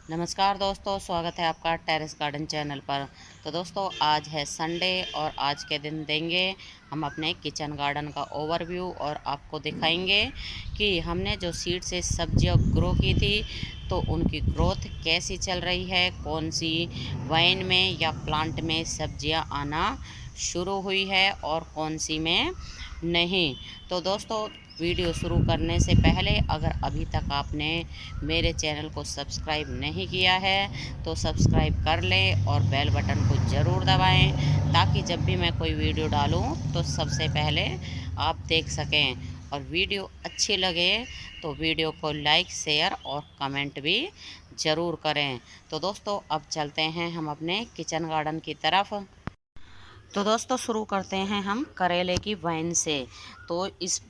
नमस्कार दोस्तों, स्वागत है आपका टेरेस गार्डन चैनल पर। तो दोस्तों, आज है संडे और आज के दिन देंगे हम अपने किचन गार्डन का ओवरव्यू और आपको दिखाएंगे कि हमने जो सीड से सब्जियां ग्रो की थी तो उनकी ग्रोथ कैसी चल रही है, कौन सी वाइन में या प्लांट में सब्जियां आना शुरू हुई है और कौन सी में नहीं। तो दोस्तों, वीडियो शुरू करने से पहले अगर अभी तक आपने मेरे चैनल को सब्सक्राइब नहीं किया है तो सब्सक्राइब कर लें और बेल बटन को ज़रूर दबाएं ताकि जब भी मैं कोई वीडियो डालूं तो सबसे पहले आप देख सकें। और वीडियो अच्छी लगे तो वीडियो को लाइक, शेयर और कमेंट भी ज़रूर करें। तो दोस्तों, अब चलते हैं हम अपने किचन गार्डन की तरफ। तो दोस्तों, शुरू करते हैं हम करेले की वाइन से। तो इस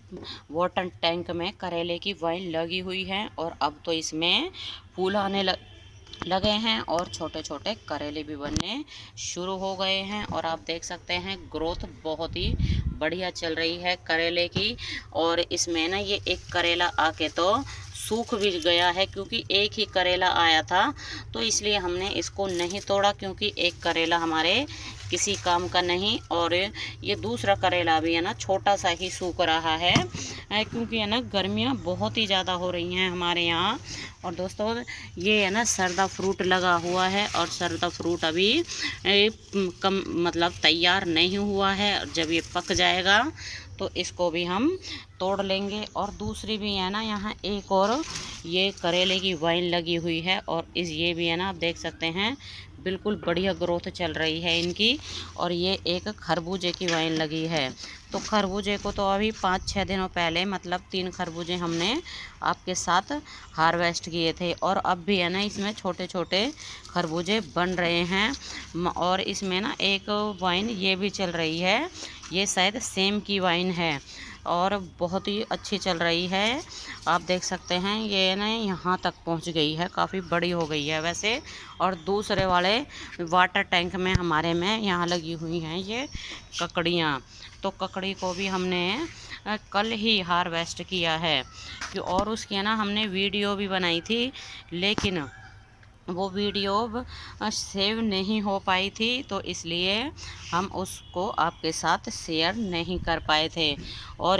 वाटर टैंक में करेले की वाइन लगी हुई है और अब तो इसमें फूल आने लगे हैं और छोटे छोटे करेले भी बनने शुरू हो गए हैं। और आप देख सकते हैं ग्रोथ बहुत ही बढ़िया चल रही है करेले की। और इसमें ना ये एक करेला आके तो सूख भी गया है क्योंकि एक ही करेला आया था, तो इसलिए हमने इसको नहीं तोड़ा क्योंकि एक करेला हमारे किसी काम का नहीं। और ये दूसरा करेला भी है ना छोटा सा ही सूख रहा है क्योंकि है ना गर्मियाँ बहुत ही ज़्यादा हो रही हैं हमारे यहाँ। और दोस्तों, ये है ना सरदा फ्रूट लगा हुआ है और सरदा फ्रूट अभी कम मतलब तैयार नहीं हुआ है। जब ये पक जाएगा तो इसको भी हम तोड़ लेंगे। और दूसरी भी है ना यहाँ एक और ये करेले की वाइन लगी हुई है और ये भी है ना, आप देख सकते हैं बिल्कुल बढ़िया ग्रोथ चल रही है इनकी। और ये एक खरबूजे की वाइन लगी है। तो खरबूजे को तो अभी 5-6 दिनों पहले मतलब 3 खरबूजे हमने आपके साथ हार्वेस्ट किए थे और अब भी है ना इसमें छोटे छोटे खरबूजे बन रहे हैं। और इसमें ना एक वाइन ये भी चल रही है, ये शायद सेम की वाइन है और बहुत ही अच्छी चल रही है। आप देख सकते हैं ये ना यहाँ तक पहुँच गई है, काफ़ी बड़ी हो गई है वैसे। और दूसरे वाले वाटर टैंक में हमारे में यहाँ लगी हुई हैं ये ककड़ियाँ। तो ककड़ी को भी हमने कल ही हार्वेस्ट किया है कि और उसकी है ना हमने वीडियो भी बनाई थी, लेकिन वो वीडियो सेव नहीं हो पाई थी तो इसलिए हम उसको आपके साथ शेयर नहीं कर पाए थे। और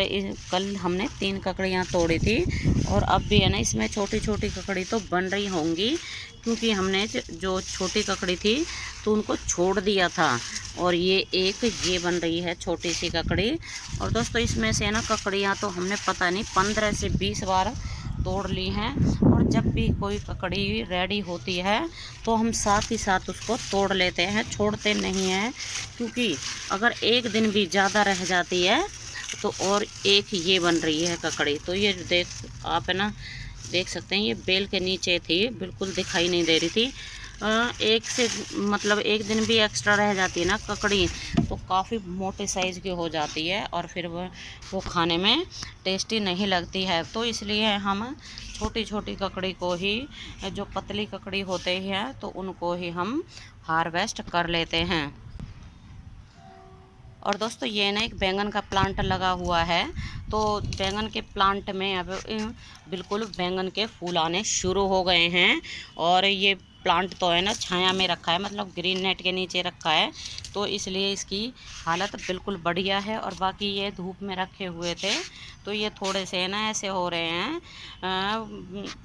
कल हमने 3 ककड़ियाँ तोड़ी थी और अब भी है ना इसमें छोटी छोटी ककड़ी तो बन रही होंगी क्योंकि हमने जो छोटी ककड़ी थी तो उनको छोड़ दिया था। और ये बन रही है छोटी सी ककड़ी। और दोस्तों, इसमें से ना ककड़ियाँ तो हमने पता नहीं 15 से 20 बार तोड़ ली हैं। और जब भी कोई ककड़ी रेडी होती है तो हम साथ ही साथ उसको तोड़ लेते हैं, छोड़ते नहीं हैं। क्योंकि अगर एक दिन भी ज़्यादा रह जाती है तो और एक ये बन रही है ककड़ी। तो ये देख आप है ना, देख सकते हैं ये बेल के नीचे थी, बिल्कुल दिखाई नहीं दे रही थी। एक से मतलब एक दिन भी एक्स्ट्रा रह जाती है ना ककड़ी तो काफ़ी मोटे साइज़ की हो जाती है और फिर वो खाने में टेस्टी नहीं लगती है। तो इसलिए हम छोटी छोटी ककड़ी को ही, जो पतली ककड़ी होते हैं तो उनको ही हम हार्वेस्ट कर लेते हैं। और दोस्तों, ये ना एक बैंगन का प्लांट लगा हुआ है। तो बैंगन के प्लांट में अब बिल्कुल बैंगन के फूल आने शुरू हो गए हैं। और ये प्लांट तो है ना छाया में रखा है, मतलब ग्रीन नेट के नीचे रखा है, तो इसलिए इसकी हालत बिल्कुल बढ़िया है। और बाकी ये धूप में रखे हुए थे तो ये थोड़े से ना ऐसे हो रहे हैं,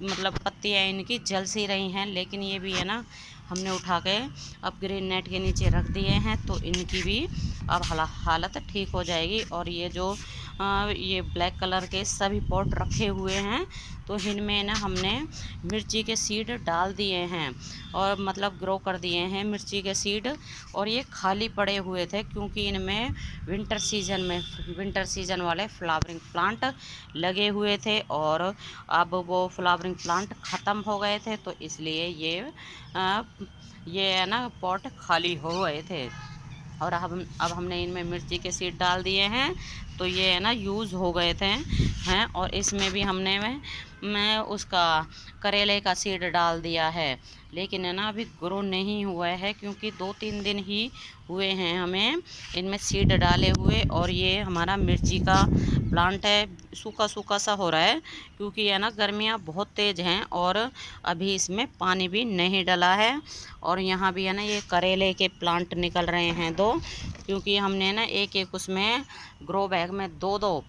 मतलब पत्तियाँ इनकी जल सी रही हैं, लेकिन ये भी है ना हमने उठा के अब ग्रीन नेट के नीचे रख दिए हैं तो इनकी भी अब हालत ठीक हो जाएगी। और ये जो ये ब्लैक कलर के सभी पॉट रखे हुए हैं तो इनमें ना हमने मिर्ची के सीड डाल दिए हैं और मतलब ग्रो कर दिए हैं मिर्ची के सीड। और ये खाली पड़े हुए थे क्योंकि इनमें विंटर सीजन वाले फ्लावरिंग प्लांट लगे हुए थे और अब वो फ्लावरिंग प्लांट ख़त्म हो गए थे तो इसलिए ये है ना पॉट खाली हो गए थे। और अब हमने इनमें मिर्ची के सीड डाल दिए हैं तो ये है ना यूज़ हो गए थे हैं। और इसमें भी हमने मैं उसका करेले का सीड डाल दिया है, लेकिन है ना अभी ग्रो नहीं हुआ है, क्योंकि 2-3 दिन ही हुए हैं हमें इनमें सीड डाले हुए। और ये हमारा मिर्ची का प्लांट है, सूखा सूखा सा हो रहा है, क्योंकि है ना गर्मियाँ बहुत तेज़ हैं और अभी इसमें पानी भी नहीं डला है। और यहाँ भी है ना ये करेले के प्लांट निकल रहे हैं 2, क्योंकि हमने ना एक एक उसमें ग्रो बैग में 2-2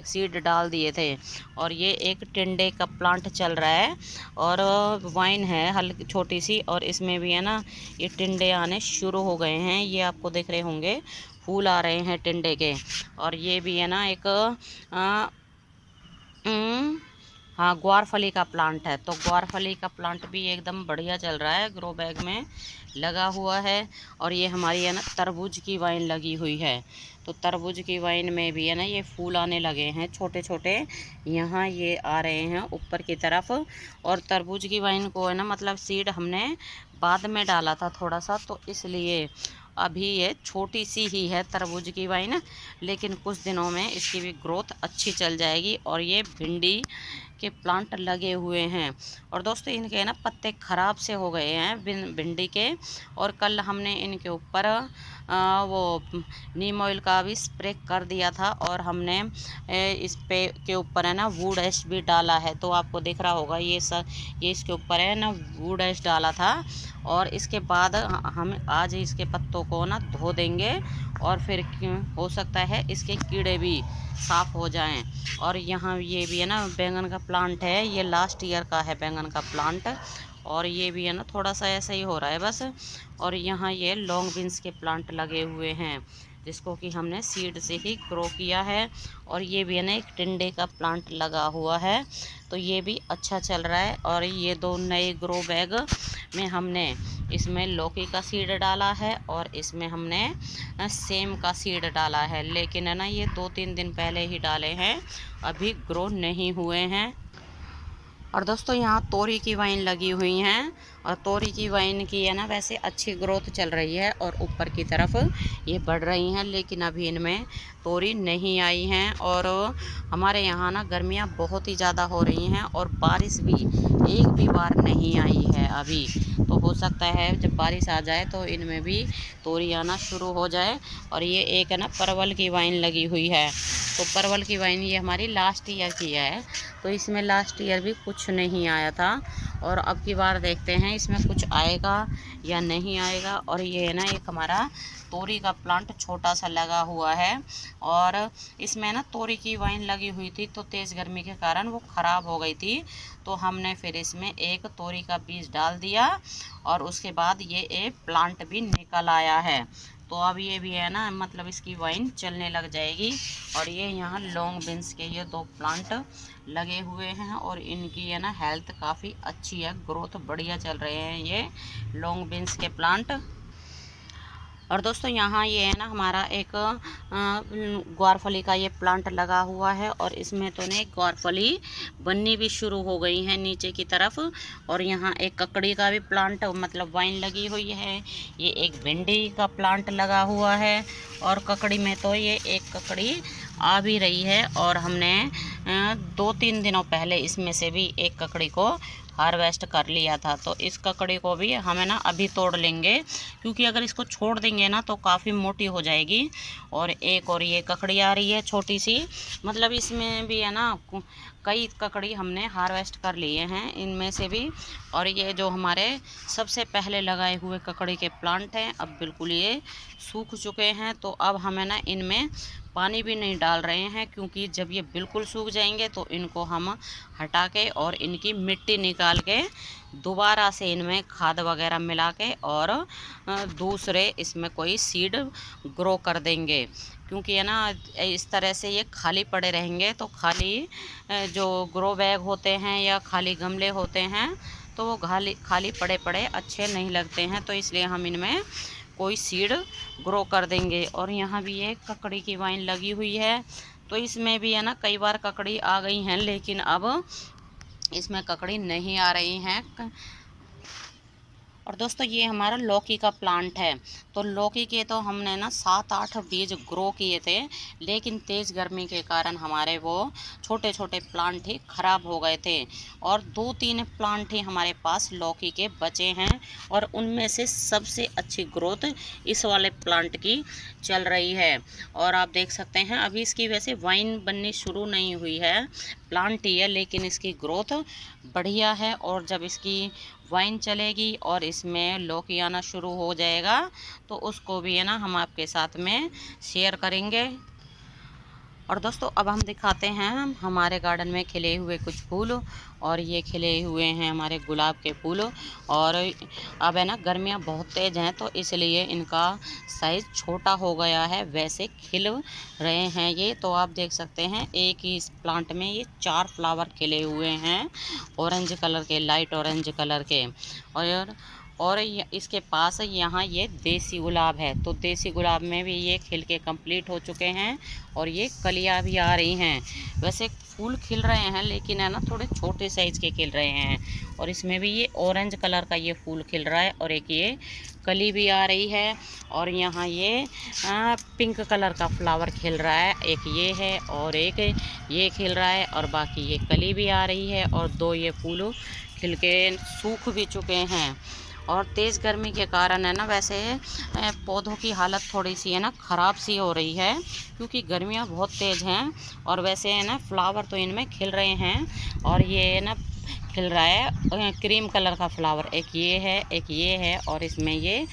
सीड डाल दिए थे। और ये एक टिंडे का प्लांट चल रहा है और वाइन है हल्की छोटी सी, और इसमें भी है ना ये टिंडे आने शुरू हो गए हैं। ये आपको दिख रहे होंगे, फूल आ रहे हैं टिंडे के। और ये भी है ना एक हाँ ग्वारफली का प्लांट है, तो ग्वारफली का प्लांट भी एकदम बढ़िया चल रहा है, ग्रो बैग में लगा हुआ है। और ये हमारी है ना तरबूज की वाइन लगी हुई है, तो तरबूज की वाइन में भी है ना ये फूल आने लगे हैं छोटे छोटे, यहाँ ये आ रहे हैं ऊपर की तरफ। और तरबूज की वाइन को है ना मतलब सीड हमने बाद में डाला था थोड़ा सा, तो इसलिए अभी ये छोटी सी ही है तरबूज की वाइन, लेकिन कुछ दिनों में इसकी भी ग्रोथ अच्छी चल जाएगी। और ये भिंडी के प्लांट लगे हुए हैं। और दोस्तों इनके ना पत्ते ख़राब से हो गए हैं भिंडी के, और कल हमने इनके ऊपर वो नीम ऑयल का भी स्प्रे कर दिया था, और हमने इस पे के ऊपर है ना वुड एश भी डाला है। तो आपको दिख रहा होगा ये इसके ऊपर है ना वुड एश डाला था। और इसके बाद हम आज इसके पत्तों को ना धो देंगे, और फिर हो सकता है इसके कीड़े भी साफ़ हो जाएं। और यहाँ ये भी है ना बैंगन का प्लांट है, ये लास्ट ईयर का है बैंगन का प्लांट, और ये भी है ना थोड़ा सा ऐसा ही हो रहा है बस। और यहाँ ये लॉन्ग बीन्स के प्लांट लगे हुए हैं, जिसको कि हमने सीड से ही ग्रो किया है। और ये भी है ना एक टिंडे का प्लांट लगा हुआ है, तो ये भी अच्छा चल रहा है। और ये 2 नए ग्रो बैग में हमने इसमें लौकी का सीड डाला है, और इसमें हमने सेम का सीड डाला है, लेकिन है ना ये 2-3 दिन पहले ही डाले हैं, अभी ग्रो नहीं हुए हैं। और दोस्तों यहाँ तोरी की वाइन लगी हुई हैं, और तोरी की वाइन की है ना वैसे अच्छी ग्रोथ चल रही है, और ऊपर की तरफ ये बढ़ रही हैं, लेकिन अभी इनमें तोरी नहीं आई हैं। और हमारे यहाँ ना गर्मियाँ बहुत ही ज़्यादा हो रही हैं, और बारिश भी एक भी बार नहीं आई है अभी। तो हो सकता है जब बारिश आ जाए तो इनमें भी तोरी आना शुरू हो जाए। और ये एक है ना परवल की वाइन लगी हुई है, तो परवल की वाइन ये हमारी लास्ट ईयर की है, तो इसमें लास्ट ईयर भी कुछ नहीं आया था, और अब की बार देखते हैं इसमें कुछ आएगा या नहीं आएगा। और ये है ना एक हमारा तोरी का प्लांट छोटा सा लगा हुआ है, और इसमें ना तोरी की वाइन लगी हुई थी, तो तेज़ गर्मी के कारण वो ख़राब हो गई थी, तो हमने फिर इसमें एक तोरी का बीज डाल दिया, और उसके बाद ये एक प्लांट भी निकल आया है। तो अब ये भी है ना मतलब इसकी वाइन चलने लग जाएगी। और ये यहाँ लॉन्ग बीन्स के ये 2 प्लांट लगे हुए हैं, और इनकी है ना हेल्थ काफ़ी अच्छी है, ग्रोथ बढ़िया चल रहे हैं ये लॉन्ग बीन्स के प्लांट। और दोस्तों यहाँ ये है ना हमारा एक ग्वारफली का ये प्लांट लगा हुआ है, और इसमें तो ने ग्वारफली बननी भी शुरू हो गई है नीचे की तरफ। और यहाँ एक ककड़ी का भी प्लांट मतलब वाइन लगी हुई है, ये एक भिंडी का प्लांट लगा हुआ है, और ककड़ी में तो ये एक ककड़ी आ भी रही है। और हमने 2-3 दिनों पहले इसमें से भी एक ककड़ी को हार्वेस्ट कर लिया था, तो इस ककड़ी को भी हमें ना अभी तोड़ लेंगे, क्योंकि अगर इसको छोड़ देंगे ना तो काफ़ी मोटी हो जाएगी। और एक और ये ककड़ी आ रही है छोटी सी, मतलब इसमें भी है ना कई ककड़ी हमने हार्वेस्ट कर लिए हैं इनमें से भी। और ये जो हमारे सबसे पहले लगाए हुए ककड़ी के प्लांट हैं अब बिल्कुल ये सूख चुके हैं, तो अब हमें ना इनमें पानी भी नहीं डाल रहे हैं, क्योंकि जब ये बिल्कुल सूख जाएंगे तो इनको हम हटा के और इनकी मिट्टी निकाल के दोबारा से इनमें खाद वगैरह मिला के और दूसरे इसमें कोई सीड ग्रो कर देंगे। क्योंकि है ना इस तरह से ये खाली पड़े रहेंगे तो खाली जो ग्रो बैग होते हैं या खाली गमले होते हैं तो वो खाली पड़े पड़े अच्छे नहीं लगते हैं, तो इसलिए हम इनमें कोई सीड ग्रो कर देंगे। और यहाँ भी एक ककड़ी की वाइन लगी हुई है, तो इसमें भी है ना कई बार ककड़ी आ गई हैं, लेकिन अब इसमें ककड़ी नहीं आ रही हैं। और दोस्तों ये हमारा लौकी का प्लांट है। तो लौकी के तो हमने ना 7-8 बीज ग्रो किए थे, लेकिन तेज़ गर्मी के कारण हमारे वो छोटे छोटे प्लांट ही ख़राब हो गए थे और 2-3 प्लांट ही हमारे पास लौकी के बचे हैं और उनमें से सबसे अच्छी ग्रोथ इस वाले प्लांट की चल रही है। और आप देख सकते हैं अभी इसकी वैसे वाइन बननी शुरू नहीं हुई है, प्लांट ही है, लेकिन इसकी ग्रोथ बढ़िया है। और जब इसकी वाइन चलेगी और इसमें लौकी आना शुरू हो जाएगा तो उसको भी है ना हम आपके साथ में शेयर करेंगे। और दोस्तों अब हम दिखाते हैं हमारे गार्डन में खिले हुए कुछ फूल। और ये खिले हुए हैं हमारे गुलाब के फूल। और अब है ना गर्मियाँ बहुत तेज़ हैं तो इसलिए इनका साइज़ छोटा हो गया है, वैसे खिल रहे हैं ये। तो आप देख सकते हैं एक ही इस प्लांट में ये 4 फ्लावर खिले हुए हैं, ऑरेंज कलर के, लाइट ऑरेंज कलर के। और इसके पास यहाँ ये देसी गुलाब है, तो देसी गुलाब में भी ये खिल के कंप्लीट हो चुके हैं और ये कलियाँ भी आ रही हैं। वैसे फूल खिल रहे हैं लेकिन है ना थोड़े छोटे साइज़ के खिल रहे हैं। और इसमें भी ये ऑरेंज कलर का ये फूल खिल रहा है और एक ये कली भी आ रही है। और यहाँ ये पिंक कलर का फ्लावर खिल रहा है, एक ये है और एक ये खिल रहा है और बाकी ये कली भी आ रही है और 2 ये फूल खिल के सूख भी चुके हैं। और तेज़ गर्मी के कारण है ना वैसे पौधों की हालत थोड़ी सी है ना ख़राब सी हो रही है, क्योंकि गर्मियाँ बहुत तेज़ हैं। और वैसे है ना फ्लावर तो इनमें खिल रहे हैं और ये है ना खिल रहा है क्रीम कलर का फ्लावर, एक ये है एक ये है और इसमें ये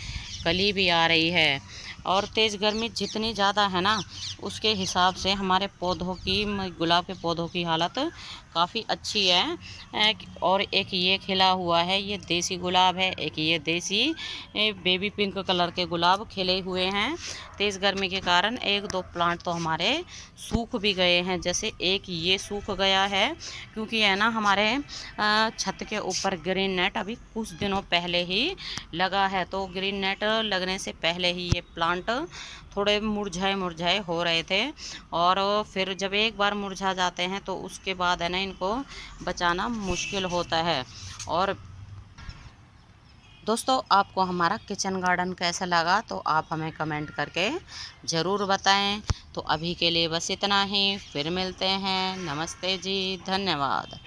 कली भी आ रही है। और तेज़ गर्मी जितनी ज़्यादा है ना उसके हिसाब से हमारे पौधों की, गुलाब के पौधों की हालत काफ़ी अच्छी है। और एक ये खिला हुआ है, ये देसी गुलाब है, एक ये देसी बेबी पिंक कलर के गुलाब खिले हुए हैं। तेज़ गर्मी के कारण 1-2 प्लांट तो हमारे सूख भी गए हैं, जैसे एक ये सूख गया है क्योंकि है ना हमारे छत के ऊपर ग्रीन नेट अभी कुछ दिनों पहले ही लगा है। तो ग्रीन नेट लगने से पहले ही ये प्लांट थोड़े मुरझाए मुरझाए हो रहे थे और फिर जब एक बार मुरझा जाते हैं तो उसके बाद है ना इनको बचाना मुश्किल होता है। और दोस्तों आपको हमारा किचन गार्डन कैसा लगा तो आप हमें कमेंट करके ज़रूर बताएं। तो अभी के लिए बस इतना ही, फिर मिलते हैं। नमस्ते जी, धन्यवाद।